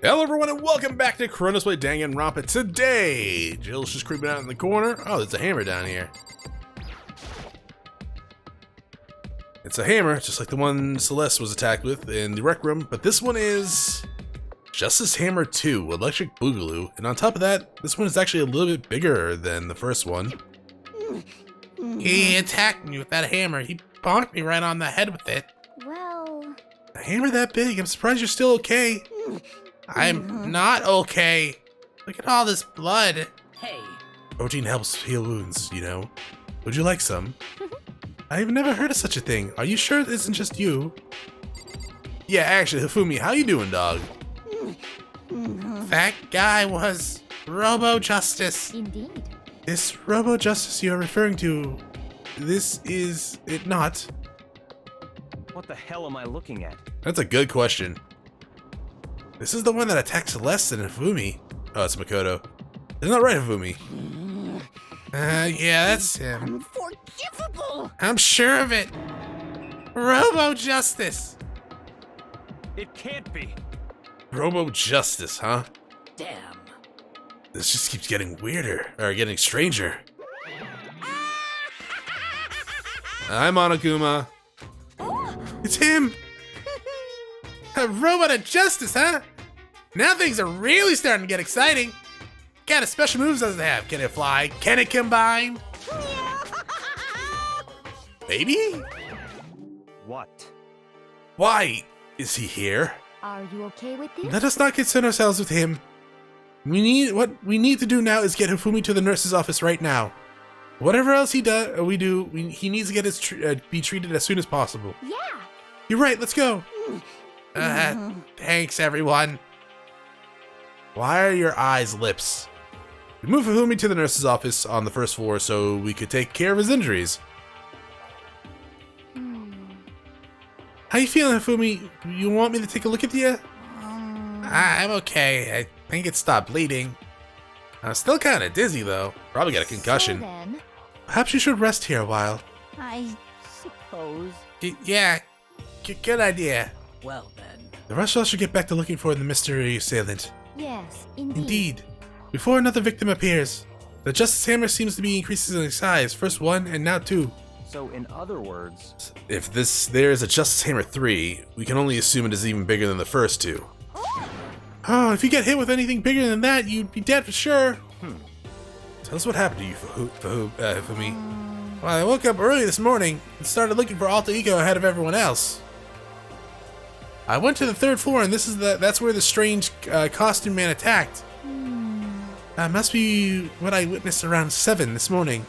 Hello everyone and welcome back to Chronos play Danganronpa. Today, Jill's just creeping out in the corner. Oh, there's a hammer down here. It's a hammer, just like the one Celeste was attacked with in the rec room, but this one is Justice Hammer 2, Electric Boogaloo. And on top of that, this one is actually a little bit bigger than the first one. He attacked me with that hammer. He bonked me right on the head with it. Well... A hammer that big? I'm surprised you're still okay. I'm not okay. Look at all this blood. Hey. Protein helps heal wounds, you know. Would you like some? I've never heard of such a thing. Are you sure it isn't just you? Yeah, actually, Hifumi, how you doing, dog? That guy was Robo-Justice. Indeed. This Robo-Justice you're referring to, this is it not? What the hell am I looking at? That's a good question. This is the one that attacked Celeste and Hifumi. Oh, it's Makoto. Isn't that right, Hifumi? Yeah, that's him. Unforgivable! I'm sure of it. Robo-Justice. It can't be. Robo-Justice, huh? Damn. This just keeps getting weirder, or getting stranger. I'm Monokuma. It's him! A robot of justice, huh? Now things are really starting to get exciting. What kind of special moves does it have? Can it fly? Can it combine? Maybe? What? Why is he here? Are you okay with this? Let us not concern ourselves with him. What we need to do now is get Hifumi to the nurse's office right now. Whatever else he he needs to get be treated as soon as possible. Yeah. You're right, let's go. Thanks everyone. Why are your eyes lips? We moved Hifumi to the nurse's office on the first floor so we could take care of his injuries. How you feeling, Hifumi? You want me to take a look at you? I'm okay. I think it stopped bleeding. I'm still kind of dizzy though. Probably got a concussion. So then, Perhaps you should rest here a while. I suppose. Yeah, good idea. Well then. The rest of us should get back to looking for the mystery assailant. Yes, indeed. Indeed. Before another victim appears, the Justice Hammer seems to be increasing in size. First one and now two. So in other words... If there is a Justice Hammer 3, we can only assume it is even bigger than the first two. Oh, if you get hit with anything bigger than that, you'd be dead for sure. Tell us what happened to you, for me. Well, I woke up early this morning and started looking for Alter Ego ahead of everyone else. I went to the third floor, and that's where the strange costume man attacked. That must be what I witnessed around 7 this morning.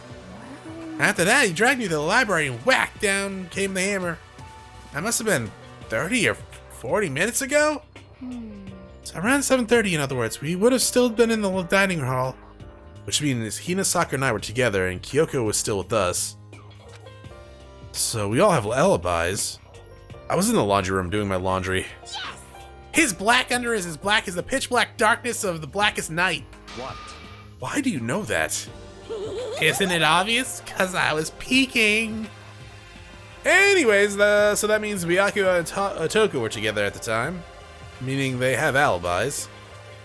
After that, he dragged me to the library and whack, down came the hammer. That must have been 30 or 40 minutes ago? So around 7:30, in other words, we would have still been in the dining hall. Which means Hinasaka and I were together, and Kyoko was still with us. So we all have alibis. I was in the laundry room doing my laundry. Yes! His black under is as black as the pitch black darkness of the blackest night. What? Why do you know that? Isn't it obvious? Cause I was peeking. Anyways, so that means Byakuya and Otoko were together at the time. Meaning they have alibis.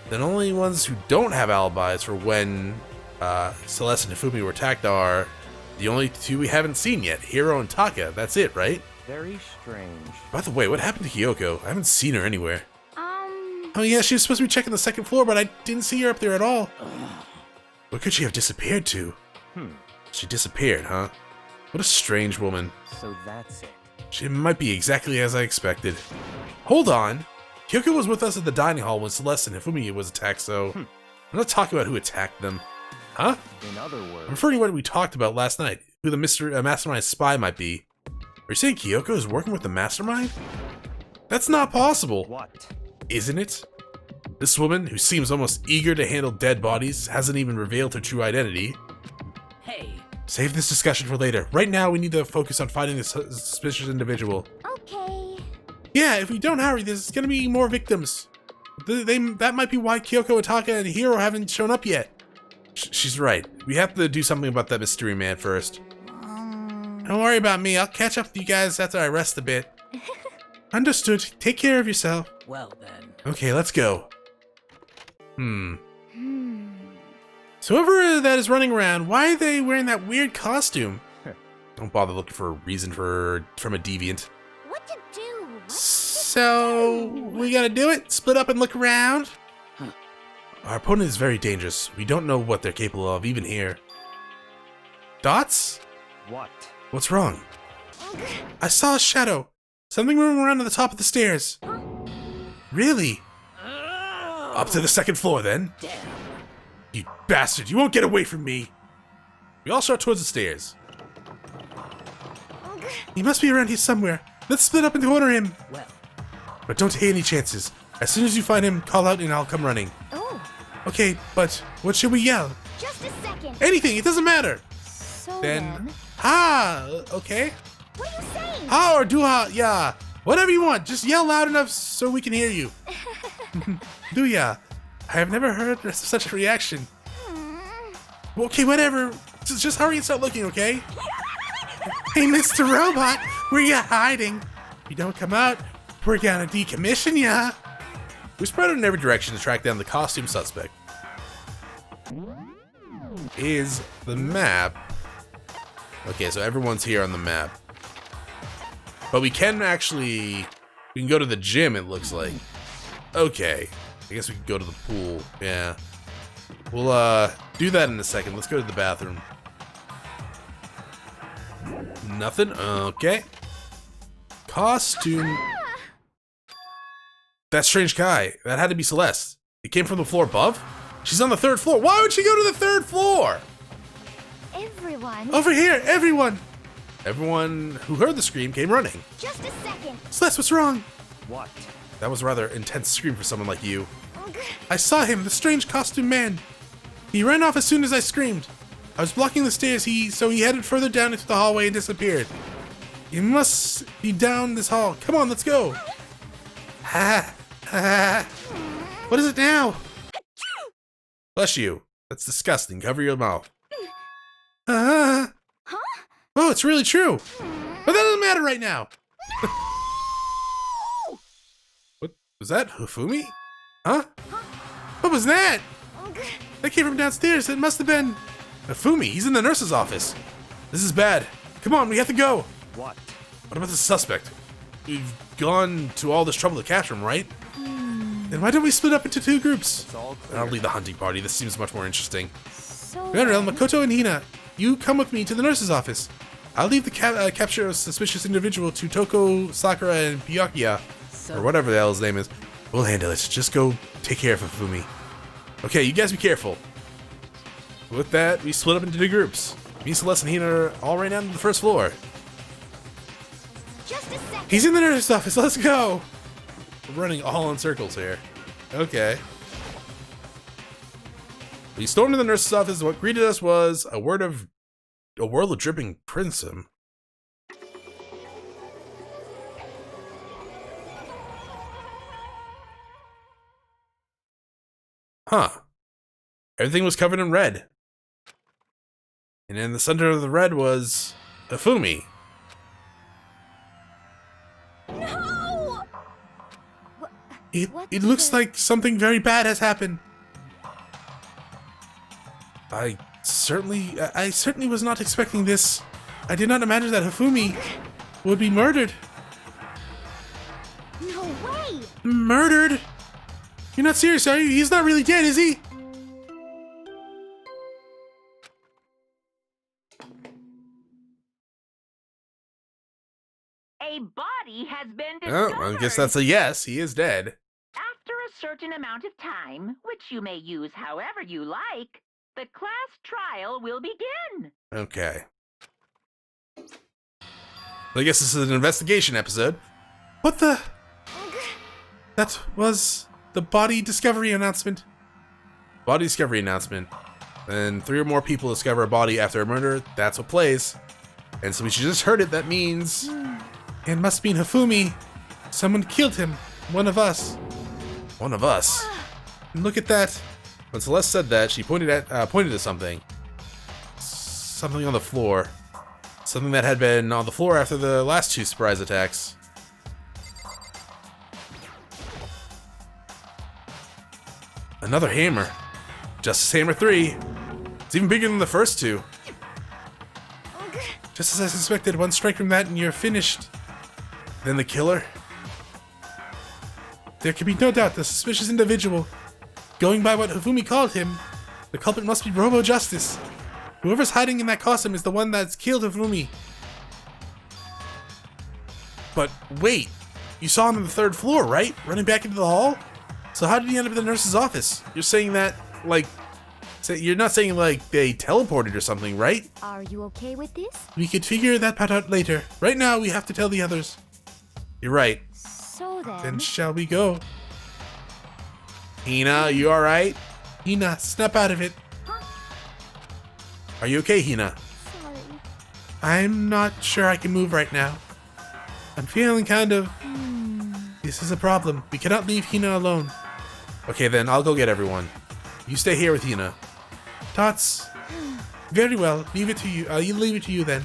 The only ones who don't have alibis for when Celeste and Hifumi were attacked are the only two we haven't seen yet, Hiro and Taka. That's it, right? Very strange. By the way, what happened to Kyoko? I haven't seen her anywhere. Oh yeah, she was supposed to be checking the second floor, but I didn't see her up there at all. Where could she have disappeared to? She disappeared, huh? What a strange woman. So that's it. She might be exactly as I expected. Hold on. Kyoko was with us at the dining hall when Celeste and Hifumi was attacked, so I'm not talking about who attacked them. Huh? In other words... I'm referring to what we talked about last night, who the mastermind spy might be. Are you saying Kyoko is working with the mastermind? That's not possible. What? Isn't it? This woman, who seems almost eager to handle dead bodies, hasn't even revealed her true identity. Hey. Save this discussion for later. Right now, we need to focus on finding this suspicious individual. Okay. Yeah, if we don't hurry, there's gonna be more victims. That might be why Kyoko, Otaka, and Hiro haven't shown up yet. She's right. We have to do something about that mystery man first. Don't worry about me. I'll catch up with you guys after I rest a bit. Understood. Take care of yourself. Well then. Okay, let's go. Hmm. Hmm. So whoever that is running around, why are they wearing that weird costume? Don't bother looking for a reason from a deviant. What to do? So we gotta do it? Split up and look around? Our opponent is very dangerous. We don't know what they're capable of, even here. Dots? What? What's wrong? I saw a shadow. Something moving around on the top of the stairs. Really? Up to the second floor, then. You bastard, you won't get away from me. We all start towards the stairs. He must be around here somewhere. Let's split up and corner him. Well. But don't take any chances. As soon as you find him, call out and I'll come running. Oh, Okay, but what should we yell? just a second. Anything, it doesn't matter. So Then, ha, okay. what are you saying? Ha or do ha, yeah. Whatever you want, just yell loud enough so we can hear you. Do ya? I have never heard such a reaction. Okay, whatever. Just hurry and start looking, okay? Hey, Mr. Robot, where you hiding? If you don't come out, we're gonna decommission ya. We spread out in every direction to track down the costume suspect. Is the map. Okay, so everyone's here on the map. But we can go to the gym, it looks like. Okay, I guess we could go to the pool, yeah. We'll do that in a second. Let's go to the bathroom. Nothing, okay. Costume. That strange guy, that had to be Celeste. It came from the floor above? She's on the third floor. Why would she go to the third floor? Everyone. Over here, everyone! Everyone who heard the scream came running. Just a second. Celeste, what's wrong? What? That was a rather intense scream for someone like you. I saw him, the strange costume man. He ran off as soon as I screamed. I was blocking the stairs, so he headed further down into the hallway and disappeared. He must be down this hall. Come on, let's go. Ha ha. What is it now? Bless you. That's disgusting. Cover your mouth. Huh? Oh, it's really true. But that doesn't matter right now. What was that? Hifumi? Huh? What was that? That came from downstairs. It must have been Hifumi. He's in the nurse's office. This is bad. Come on, we have to go. What? What about the suspect? We've gone to all this trouble to capture him, right? Then why don't we split up into two groups? It's all clear. I'll lead the hunting party. This seems much more interesting. So General, Makoto and Hina, you come with me to the nurse's office. I'll leave the capture of a suspicious individual to Toko, Sakura, and Byakuya, or whatever the hell his name is. We'll handle it. Just go take care of Hifumi. Okay, you guys be careful. With that, we split up into two groups. Me, Celeste, and Hina are all right down to the first floor. just a second. He's in the nurse's office. Let's go. We're running all in circles here. Okay. We stormed into the nurse's office. What greeted us was a world of dripping prism. Huh. Everything was covered in red. And in the center of the red was Hifumi. No! It looks like something very bad has happened. I certainly was not expecting this. I did not imagine that Hifumi would be murdered. No way! Murdered? You're not serious, are you? He's not really dead, is he? A body has been Oh, discovered. I guess that's a yes. He is dead. After a certain amount of time, which you may use however you like, the class trial will begin. Okay. I guess this is an investigation episode. What the? That was the body discovery announcement. Body discovery announcement. And 3 or more people discover a body after a murder. That's what plays. And so we just heard it. That means it must be Hifumi. Someone killed him. One of us. One of us. And look at that. When Celeste said that, she pointed to something. Something on the floor. Something that had been on the floor after the last 2 surprise attacks. Another hammer. Justice Hammer 3. It's even bigger than the first two. Just as I suspected, one strike from that and you're finished. Then the killer. There can be no doubt the suspicious individual. Going by what Hifumi called him, the culprit must be Robo Justice. Whoever's hiding in that costume is the one that's killed Hifumi. But wait, you saw him on the 3rd floor, right? Running back into the hall? So how did he end up in the nurse's office? You're saying that, like, you're not saying like they teleported or something, right? Are you okay with this? We could figure that part out later. Right now, we have to tell the others. You're right. So Then shall we go? Hina, you alright? Hina, snap out of it. Are you okay, Hina? Sorry. I'm not sure I can move right now. I'm feeling kind of... This is a problem. We cannot leave Hina alone. Okay then, I'll go get everyone. You stay here with Hina. Tots. Very well, leave it to you. I'll leave it to you then.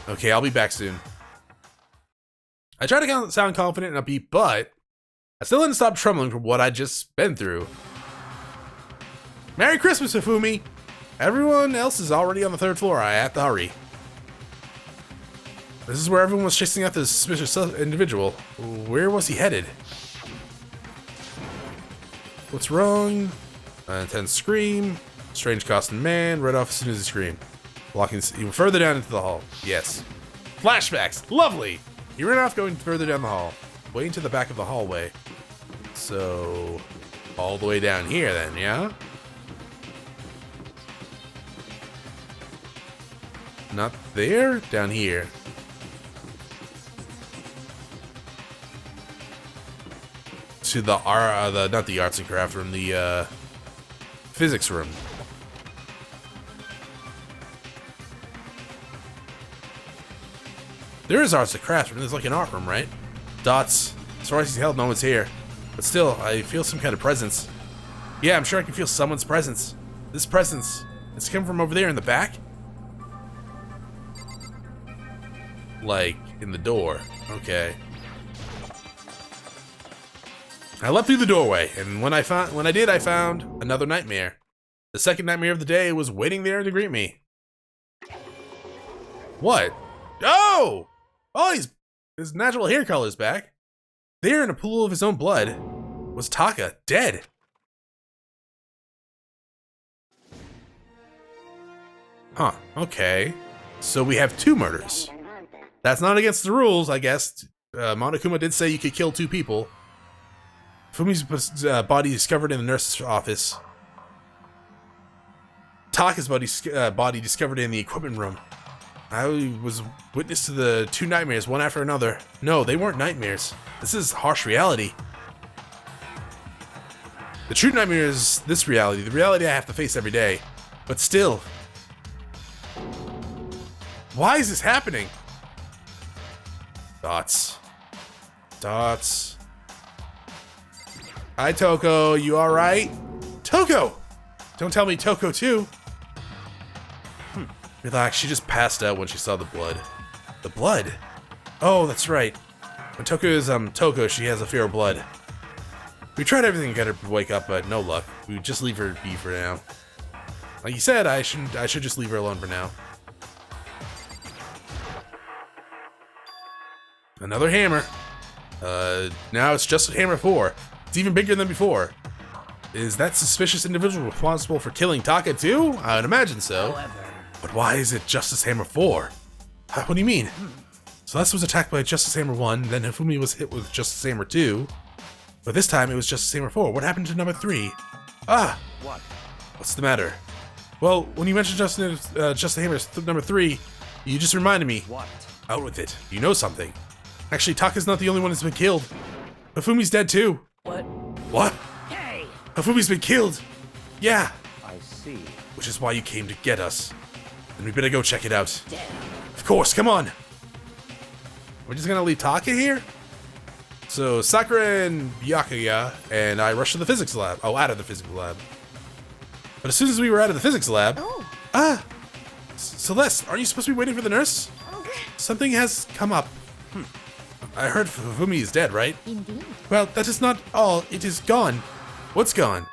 Okay, I'll be back soon. I try to sound confident and upbeat, but I still didn't stop trembling from what I'd just been through. Merry Christmas, Hifumi! Everyone else is already on the 3rd floor. I have to hurry. This is where everyone was chasing after the suspicious individual. Where was he headed? What's wrong? Intense scream. Strange costume man. Right off as soon as he screamed. Walking even further down into the hall. Yes. Flashbacks. Lovely! He ran off going further down the hall. Way into the back of the hallway. So... all the way down here then, yeah? Not there? Down here. To the not the arts and craft room, the physics room. There is arts and crafts room. There's like an art room, right? Dots. As far as he's held, no one's here. But still, I feel some kind of presence. Yeah, I'm sure I can feel someone's presence. This presence. It's coming from over there in the back. Like in the door. Okay. I leapt through the doorway, and when I did, I found another nightmare. The second nightmare of the day was waiting there to greet me. What? Oh! Oh, his natural hair color's back. There in a pool of his own blood was Taka, dead. Huh, okay. So we have 2 murders. That's not against the rules, I guess. Monokuma did say you could kill 2 people. Fumi's body discovered in the nurse's office. Taka's body discovered in the equipment room. I was witness to the 2 nightmares, one after another. No, they weren't nightmares. This is harsh reality. The true nightmare is this reality, the reality I have to face every day. But still. Why is this happening? Dots. Dots. Hi, Toko. You alright? Toko! Don't tell me Toko, too. Relax, she just passed out when she saw the blood. The blood? Oh, that's right. When Toko is, Toko, she has a fear of blood. We tried everything to get her to wake up, but no luck. We would just leave her be for now. Like you said, I should just leave her alone for now. Another hammer. Now it's just hammer 4. It's even bigger than before. Is that suspicious individual responsible for killing Taka too? I would imagine so. However, But why is it Justice Hammer 4? What do you mean? Celeste was attacked by Justice Hammer 1, then Hifumi was hit with Justice Hammer 2. But this time it was Justice Hammer 4. What happened to number 3? Ah! what? What's the matter? Well, when you mentioned Justice Hammer number 3, you just reminded me. What? Out with it. You know something. Actually, Taka's not the only one that's been killed. Hifumi's dead too. What? What? Hey! Hifumi's been killed! Yeah! I see. Which is why you came to get us. Then we better go check it out. Damn. Of course, come on! We're just gonna leave Taka here? So, Sakura and Byakuya and I rushed to the physics lab. Oh, out of the physics lab. But as soon as we were out of the physics lab... Oh. Ah! Celeste, aren't you supposed to be waiting for the nurse? Something has come up. I heard Hifumi is dead, right? Indeed. Well, that is not all. It is gone. What's gone?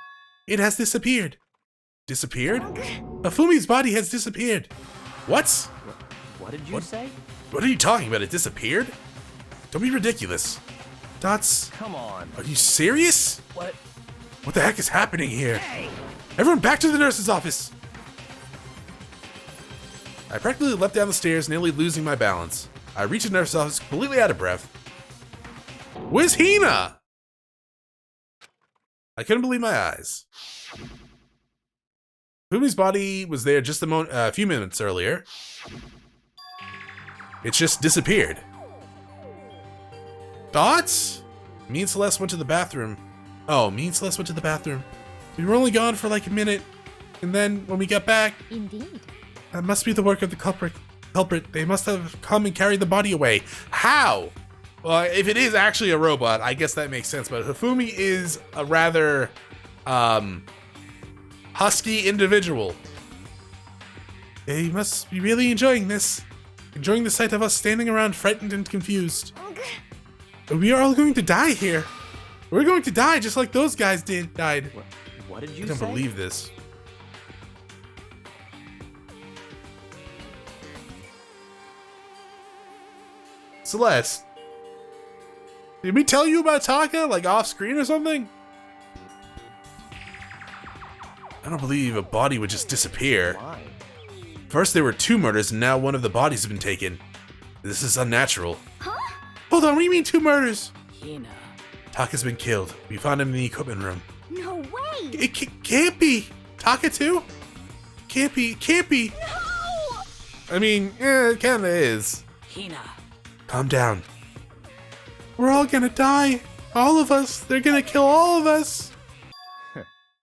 It has disappeared. Disappeared? Afumi's body has disappeared. What? What did you say? What are you talking about? It disappeared? Don't be ridiculous. Dots, Come on. are you serious? What? What the heck is happening here? Hey! Everyone back to the nurse's office! I practically leapt down the stairs, nearly losing my balance. I reached the nurse's office completely out of breath. Where's Hina? I couldn't believe my eyes. Fumi's body was there just a few minutes earlier. It's just disappeared. Thoughts? Me and Celeste went to the bathroom. Oh, me and Celeste went to the bathroom. We were only gone for like a minute, and then when we got back, Indeed. that must be the work of the culprit. They must have come and carried the body away. How? Well, if it is actually a robot, I guess that makes sense, but Hifumi is a rather, husky individual. They must be really enjoying this. Enjoying the sight of us standing around frightened and confused. We are all going to die here. We're going to die just like those guys died. What did you I don't say? believe this. Celeste, did we tell you about Taka, like off screen or something? I don't believe a body would just disappear. Why? First there were 2 murders and now one of the bodies has been taken. This is unnatural. Huh? Hold on, what do you mean 2 murders? Hina. Taka's been killed. We found him in the equipment room. No way! It can't be. Taka too? Can't be. No! I mean, it kinda is. Hina. Calm down. We're all gonna die. All of us. They're gonna kill all of us.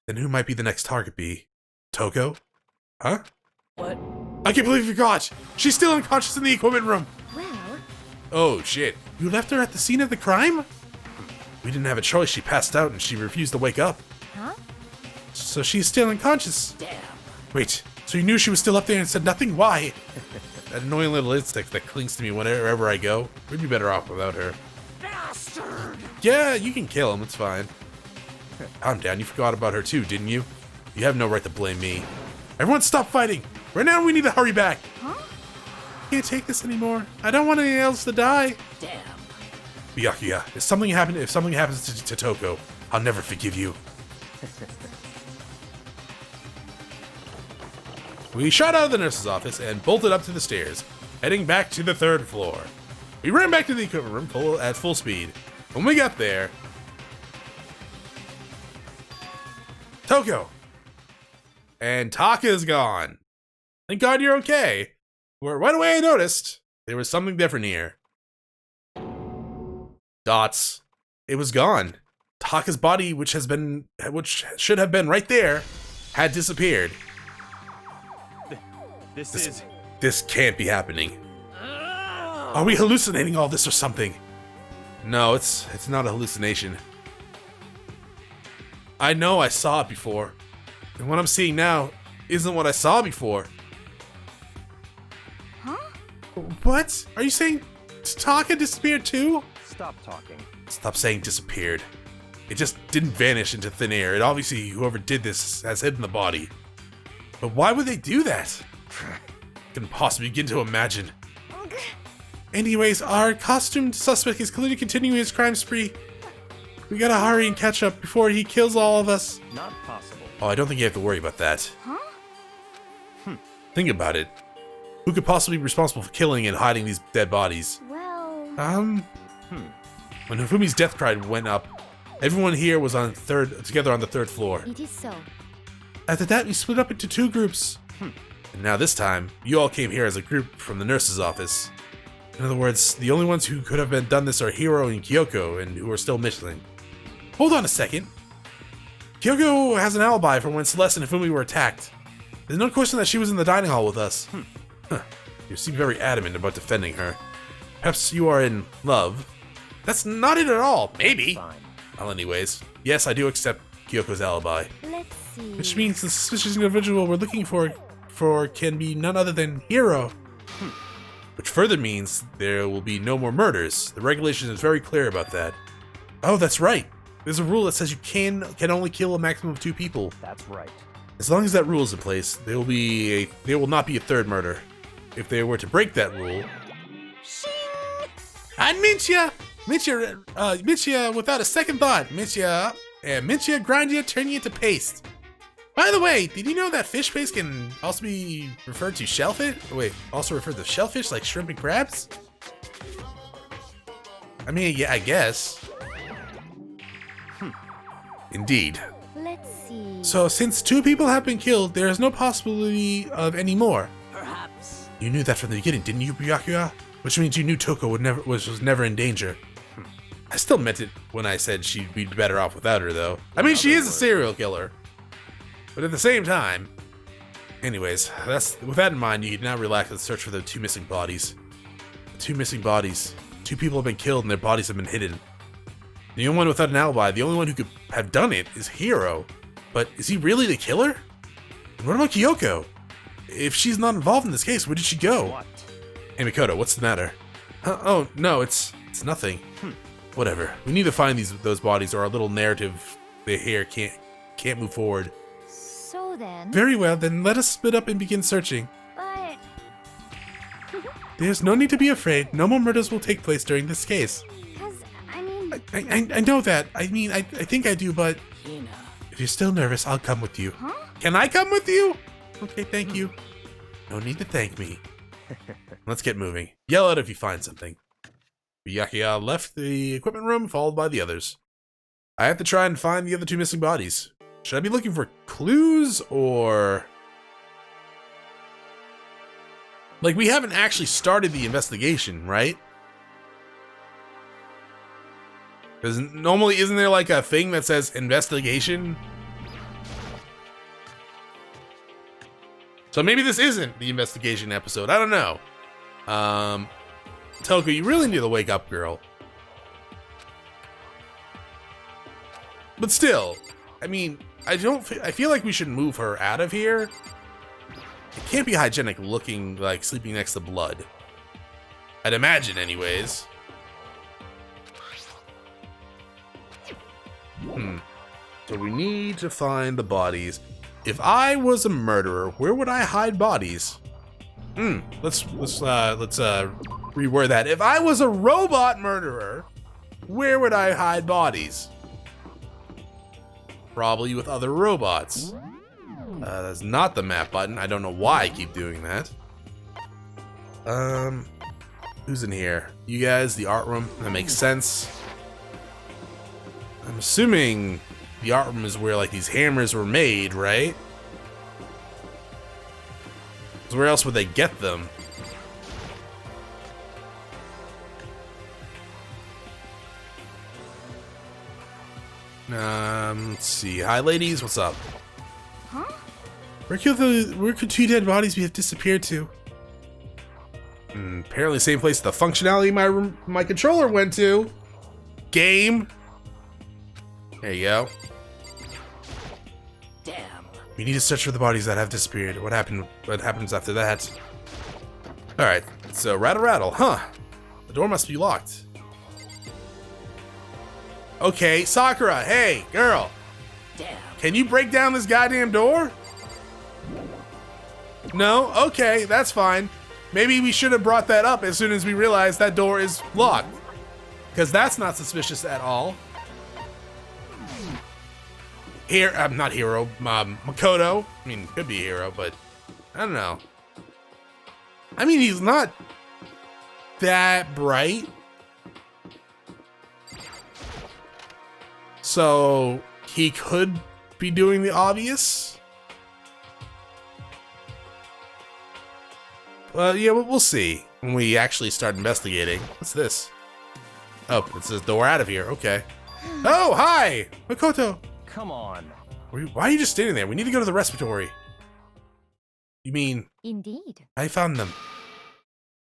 Then who might be the next target be? Toko? Huh? What? I can't believe you forgot. She's still unconscious in the equipment room. Well, Oh shit. You left her at the scene of the crime? We didn't have a choice. She passed out and she refused to wake up. huh? So she's still unconscious. Damn. Wait, so you knew she was still up there and said nothing? Why? That annoying little insect that clings to me wherever I go. We'd be better off without her. Bastard! Yeah, you can kill him, it's fine. Calm down, you forgot about her too, didn't you? You have no right to blame me. Everyone stop fighting! Right now we need to hurry back! Huh? Can't take this anymore. I don't want anyone else to die. Damn. Byakuya, if something happens to Toko, I'll never forgive you. We shot out of the nurse's office and bolted up to the stairs, heading back to the 3rd floor. We ran back to the equipment room at full speed. When we got there, Toko and Taka is gone. Thank God you're okay. Where right away I noticed there was something different here. Dots. It was gone. Taka's body, which should have been right there, had disappeared. This can't be happening. Are we hallucinating all this or something? No, it's not a hallucination. I know I saw it before. And what I'm seeing now isn't what I saw before. Huh? What? Are you saying Taka disappeared too? Stop talking. Stop saying disappeared. It just didn't vanish into thin air. It obviously, whoever did this has hidden the body. But why would they do that? Couldn't possibly begin to imagine. Anyways, our costumed suspect is clearly continuing his crime spree. We gotta hurry and catch up before he kills all of us. Not possible. Oh, I don't think you have to worry about that. Huh? Think about it. Who could possibly be responsible for killing and hiding these dead bodies? Well, When Hifumi's death cry went up, everyone here was together on the 3rd floor. it is so. After that, we split up into 2 groups. And now this time, you all came here as a group from the nurse's office. In other words, the only ones who could have done this are Hiro and Kyoko, and who are still missing. Hold on a second. Kyoko has an alibi for when Celeste and Hifumi were attacked. There's no question that she was in the dining hall with us. Huh. You seem very adamant about defending her. Perhaps you are in love. That's not it at all. Maybe. Fine. Well, anyways, yes, I do accept Kyoko's alibi. Let's see. Which means the suspicious individual we're looking for can be none other than Hiro. Which further means there will be no more murders. The regulation is very clear about that. Oh, that's right. There's a rule that says you can only kill a maximum of 2 people. That's right. As long as that rule is in place, there will not be a third murder. If they were to break that rule, and Minchia, without a second thought, Minchia grind you, turn you into paste. By the way, did you know that fish paste can also be referred to shellfish? Wait, also referred to shellfish like shrimp and crabs? I mean, yeah, I guess. Indeed. Let's see. So, since 2 people have been killed, there is no possibility of any more. Perhaps. You knew that from the beginning, didn't you, Byakuya? Which means you knew Toko was never in danger. I still meant it when I said she'd be better off without her, though. I mean, she is a serial killer. But at the same time... Anyways, with that in mind, you can now relax and search for the 2 missing bodies. The 2 missing bodies. 2 people have been killed and their bodies have been hidden. The only one without an alibi, the only one who could have done it, is Hiro. But is he really the killer? And what about Kyoko? If she's not involved in this case, where did she go? What? Hey Makoto, what's the matter? Oh, no, it's nothing. Whatever. We need to find those bodies or our little narrative here can't move forward. So then. Very well, then let us split up and begin searching. But. There's no need to be afraid. No more murders will take place during this case. Because, I mean. I know that. I mean, I think I do, but if you're still nervous, I'll come with you. Huh? Can I come with you? Okay, thank you. No need to thank me. Let's get moving. Yell out if you find something. Byakuya left the equipment room, followed by the others. I have to try and find the other 2 missing bodies. Should I be looking for clues, or... Like, we haven't actually started the investigation, right? Because normally, isn't there like a thing that says investigation? So maybe this isn't the investigation episode. I don't know. Toko, you really need to wake up, girl. But still, I mean, I feel like we should move her out of here. It can't be hygienic looking like sleeping next to blood. I'd imagine, anyways. So we need to find the bodies. If I was a murderer, where would I hide bodies? Let's reword that. If I was a robot murderer, where would I hide bodies? Probably with other robots. That's not the map button. I don't know why I keep doing that. Who's in here? You guys, the art room. That makes sense. I'm assuming the art room is where like these hammers were made, right? So where else would they get them? Let's see. Hi, ladies. What's up? Huh? Where could 2 dead bodies have disappeared to? Apparently, same place the functionality my controller went to. Game. There you go. Damn. We need to search for the bodies that have disappeared. What happens after that? All right. So rattle, huh? The door must be locked. Okay, Sakura. Hey, girl. Damn. Can you break down this goddamn door? No? Okay, that's fine. Maybe we should have brought that up as soon as we realized that door is locked. Because that's not suspicious at all. Here, not Hero, Makoto. I mean, could be Hero, but I don't know. I mean, he's not that bright. So he could be doing the obvious. Well, yeah, we'll see when we actually start investigating. What's this? Oh, it says door out of here. Okay. Oh, hi, Makoto. Come on. Why are you just standing there? We need to go to the respiratory. You mean? Indeed. I found them.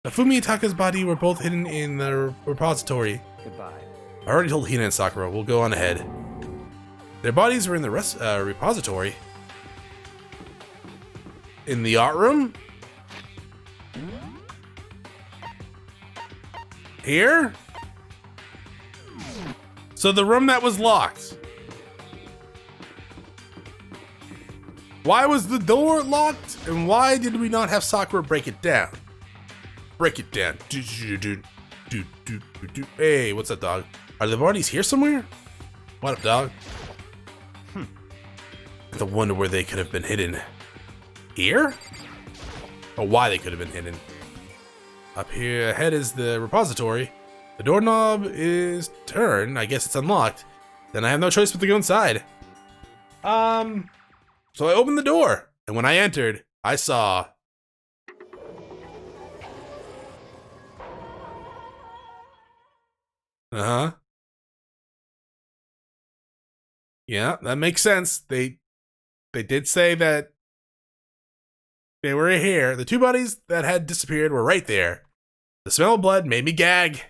Nafumi and Taka's body were both hidden in the repository. Goodbye. I already told Hina and Sakura. We'll go on ahead. Their bodies were in the repository. In the art room? Here? So the room that was locked. Why was the door locked? And why did we not have Sakura break it down? Break it down. Hey, what's up, dog? Are the bodies here somewhere? What up, dog? I have to wonder where they could have been hidden. Here? Or why they could have been hidden. Up here ahead is the repository. The doorknob is turned. I guess it's unlocked. Then I have no choice but to go inside. So I opened the door, and when I entered, I saw... Uh-huh. Yeah, that makes sense. They did say that they were here. The two bodies that had disappeared were right there. The smell of blood made me gag.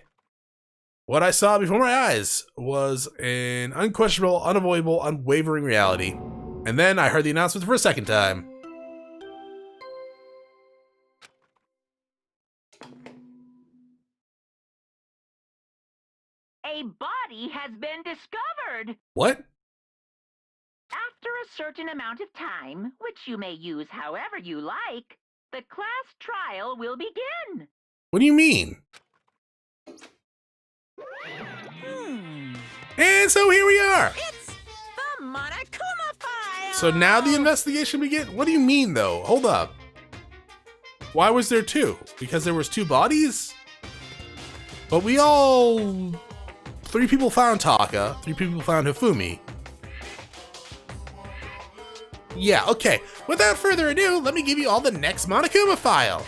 What I saw before my eyes was an unquestionable, unavoidable, unwavering reality. And then I heard the announcement for a second time. A body has been discovered. What? After a certain amount of time, which you may use however you like, the class trial will begin. What do you mean? And so here we are. It's the Monokuma file. So now the investigation begins? What do you mean, though? Hold up. Why was there two? Because there was two bodies? But we all... 3 people found Taka, 3 people found Hifumi. Yeah, okay. Without further ado, let me give you all the next Monokuma file.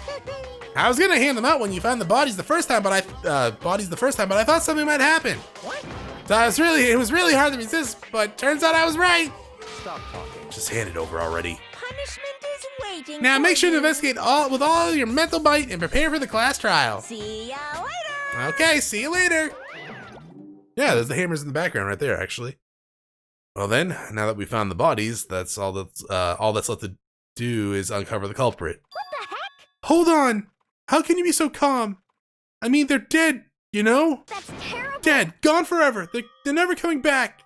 I was gonna hand them out when you found the bodies the first time, but I thought something might happen. What? So it was really hard to resist, but turns out I was right. Stop talking. Just hand it over already. Punishment is waiting. Now for make sure to you. investigate with all your mental might and prepare for the class trial. See ya later. Okay, see you later. Yeah, there's the hammers in the background right there, actually. Well then, now that we found the bodies, that's all that's left to do is uncover the culprit. What the heck? Hold on! How can you be so calm? I mean, they're dead, you know? That's terrible. Dead, gone forever. They're never coming back.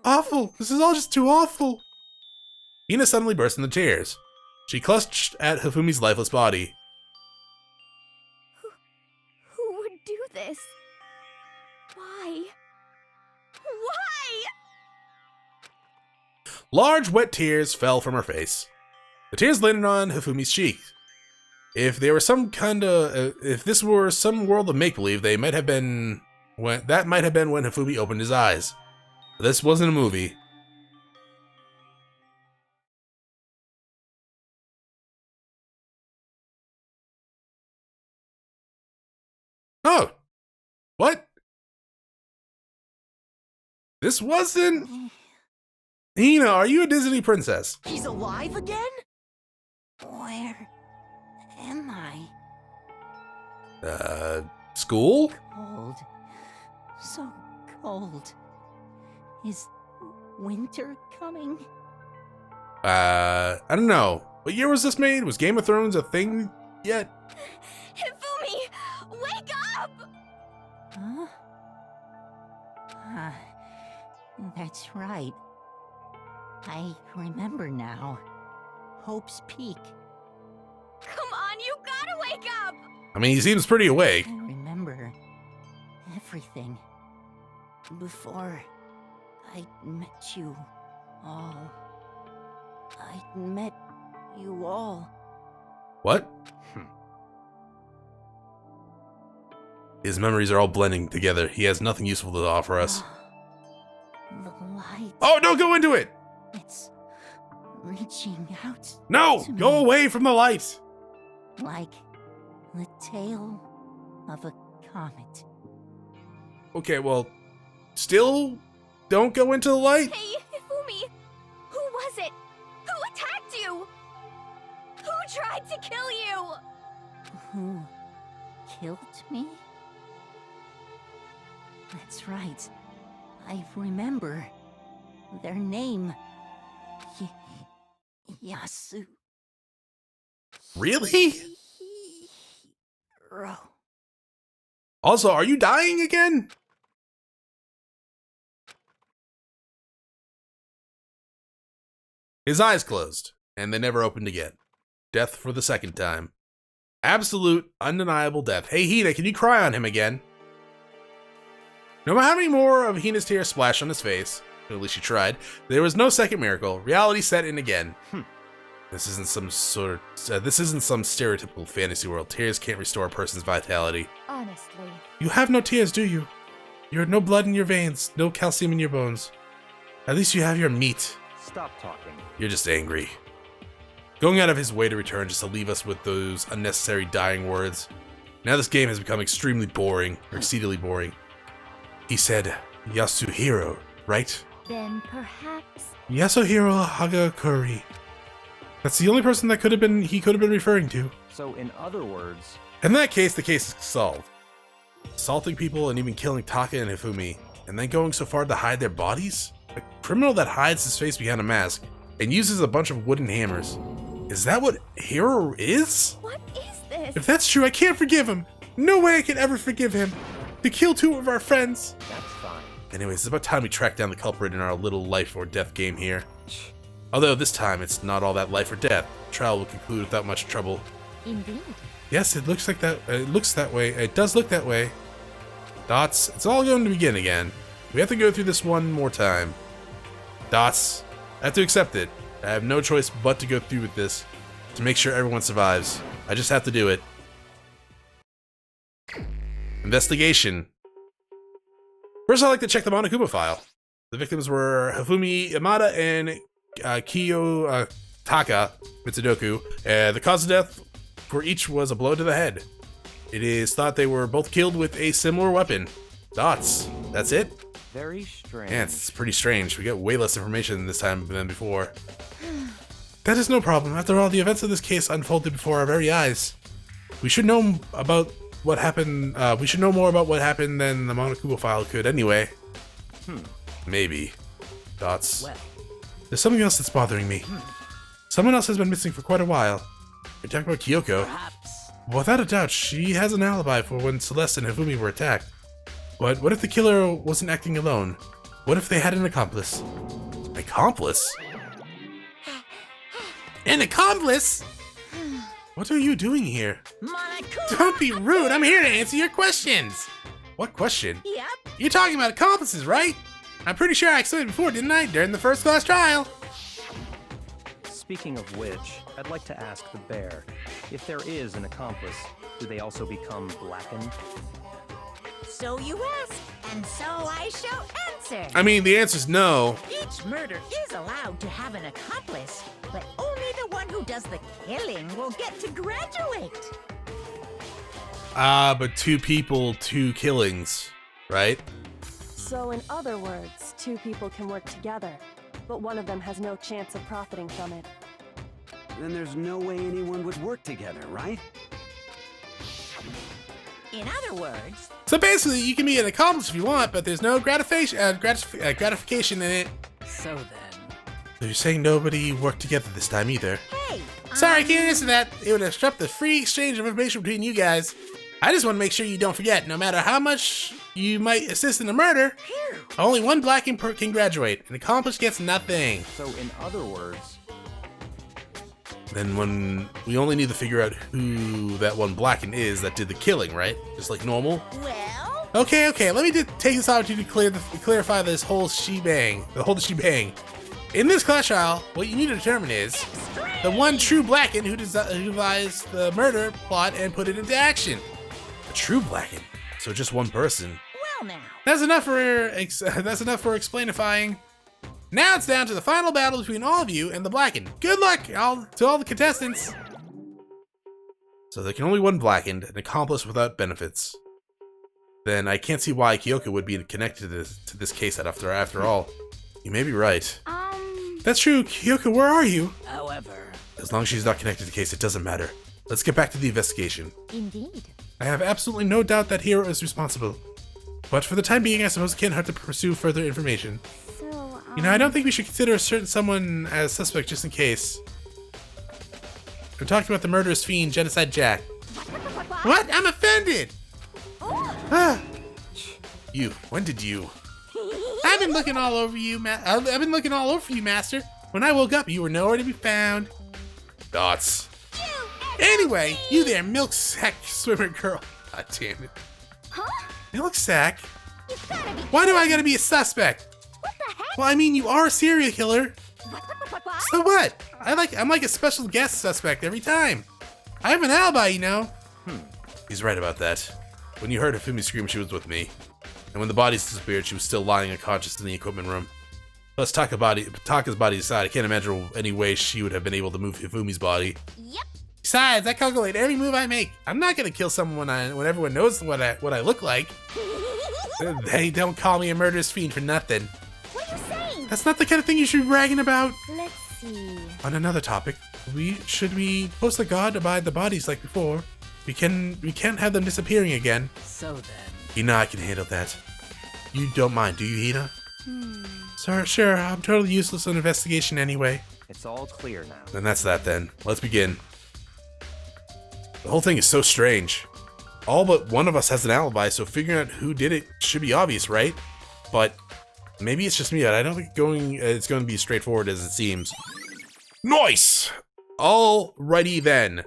Awful. This is all just too awful. Ina suddenly burst into tears. She clutched at Hifumi's lifeless body. Who would do this? Why? Why? Large, wet tears fell from her face. The tears landed on Hifumi's cheek. If this were some world of make-believe, that might have been when Hifumi opened his eyes. But this wasn't a movie. Oh! What? This wasn't... Ina, are you a Disney princess? He's alive again? Where am I? School? Cold. So cold. Is winter coming? I don't know. What year was this made? Was Game of Thrones a thing yet? Hifumi, wake up! Huh? That's right. I remember now. Hope's Peak. Come on, you gotta wake up! I mean, he seems pretty awake. I remember everything. Before I met you all. I met you all. What? His memories are all blending together. He has nothing useful to offer us. The light. Oh, don't go into it! It's reaching out. No! to Go me away from the light! Like the tail of a comet. Okay, well, still don't go into the light? Hey, Hifumi! Who was it? Who attacked you? Who tried to kill you? Who killed me? That's right. I remember their name. Yasu. Really? Hiro. Also, are you dying again? His eyes closed, and they never opened again. Death for the second time. Absolute, undeniable death. Hey, Hina, can you cry on him again? No matter how many more of Hina's tears splashed on his face, at least she tried, there was no second miracle. Reality set in again. This isn't some stereotypical fantasy world. Tears can't restore a person's vitality. Honestly. You have no tears, do you? You have no blood in your veins, no calcium in your bones. At least you have your meat. Stop talking. You're just angry. Going out of his way to return just to leave us with those unnecessary dying words. Now this game has become extremely boring, or exceedingly boring. He said, Yasuhiro, right? Then perhaps... Yasuhiro Hagakuri. That's the only person that he could have been referring to. So in other words... In that case, the case is solved. Assaulting people and even killing Taka and Hifumi, and then going so far to hide their bodies? A criminal that hides his face behind a mask and uses a bunch of wooden hammers. Is that what Hiro is? What is this? If that's true, I can't forgive him. No way I can ever forgive him. To kill two of our friends. That's fine. Anyways, it's about time we track down the culprit in our little life or death game here. Although this time, it's not all that life or death. The trial will conclude without much trouble. Indeed. Yes, it looks like that. It looks that way. It does look that way. Dots, it's all going to begin again. We have to go through this one more time. Dots, I have to accept it. I have no choice but to go through with this to make sure everyone survives. I just have to do it. Investigation. First, I'd like to check the Monokuma file. The victims were Hifumi Yamada and Kiyo Taka Mitsudoku. The cause of death for each was a blow to the head. It is thought they were both killed with a similar weapon. Dots. That's it? Very strange. Yeah, it's pretty strange. We get way less information this time than before. That is no problem. After all, the events of this case unfolded before our very eyes. We should know about what happened. We should know more about what happened than the Monokuma file could anyway. Maybe. Dots. Well. There's something else that's bothering me. Someone else has been missing for quite a while. You're talking about Kyoko. Perhaps. Without a doubt, she has an alibi for when Celeste and Hifumi were attacked. But what if the killer wasn't acting alone? What if they had an accomplice? Accomplice? An accomplice? What are you doing here? Monokuma! Don't be rude, I'm here to answer your questions! What question? Yep. You're talking about accomplices, right? I'm pretty sure I explained it before, didn't I? During the first class trial. Speaking of which, I'd like to ask the bear, if there is an accomplice, do they also become blackened? So you ask, and so I shall answer. I mean, the answer's no. Each murder is allowed to have an accomplice, but only the one who does the killing will get to graduate. But two people, two killings, right? So in other words, two people can work together, but one of them has no chance of profiting from it. Then there's no way anyone would work together, right? In other words, So basically, you can be an accomplice if you want, but there's no gratification in it. So then... So you're saying nobody worked together this time either? hey, Sorry, I can't answer that. It would disrupt the free exchange of information between you guys. I just want to make sure you don't forget, no matter how much you might assist in a murder, only one blackened can graduate. An accomplice gets nothing. So in other words... Then when we only need to figure out who that one blackened is that did the killing, right? Just like normal. well, Okay. Let me just take this opportunity to clarify this whole shebang. In this class trial, what you need to determine is the one true blackened who devised the murder plot and put it into action. A true blackened. So just one person. well now. That's enough for explainifying. Now it's down to the final battle between all of you and the blackened. Good luck to all the contestants. So there can only one blackened, an accomplice without benefits. Then I can't see why Kyoko would be connected to this case after all. You may be right. That's true, Kyoko, where are you? However... As long as she's not connected to the case, it doesn't matter. Let's get back to the investigation. Indeed. I have absolutely no doubt that Hiro is responsible. But for the time being, I suppose it can't hurt to pursue further information. So, You know, I don't think we should consider someone as suspect just in case. I'm talking about the murderous fiend, Genocide Jack. What? I'm offended! Ah. You, when did you? I've been looking all over you, Master. When I woke up, you were nowhere to be found. Dots. Anyway, you there, milk sack swimmer girl. God damn it. Huh? Milk sack? You gotta be. Why do I gotta be a suspect? What the heck? Well, I mean, you are a serial killer. What? So what? I'm like a special guest suspect every time. I have an alibi, you know. He's right about that. When you heard Hifumi scream, she was with me. And when the bodies disappeared, she was still lying unconscious in the equipment room. Plus, Taka's body aside, I can't imagine any way she would have been able to move Hifumi's body. Yep. Besides, I calculate every move I make. I'm not gonna kill someone when everyone knows what I look like. They don't call me a murderous fiend for nothing. What are you saying? That's not the kind of thing you should be bragging about. Let's see. On another topic, should we post a guard to hide the bodies like before? We can't have them disappearing again. So then. Hina, I can handle that. You don't mind, do you, Hina? Sure, I'm totally useless on investigation anyway. It's all clear now. Then that's that then. Let's begin. The whole thing is so strange. All but one of us has an alibi, so figuring out who did it should be obvious, right? But maybe it's just me, but I don't think it's going to be as straightforward as it seems. Nice! Alrighty then.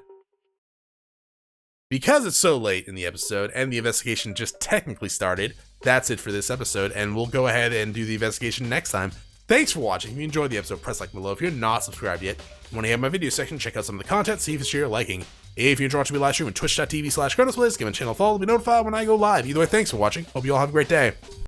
Because it's so late in the episode, and the investigation just technically started, that's it for this episode, and we'll go ahead and do the investigation next time. Thanks for watching. If you enjoyed the episode, press like below. If you're not subscribed yet, want to hear my video section, check out some of the content, see if it's your liking. If you're enjoying watching me live stream on twitch.tv/Chronos, give a channel a follow to be notified when I go live. Either way, thanks for watching. Hope you all have a great day.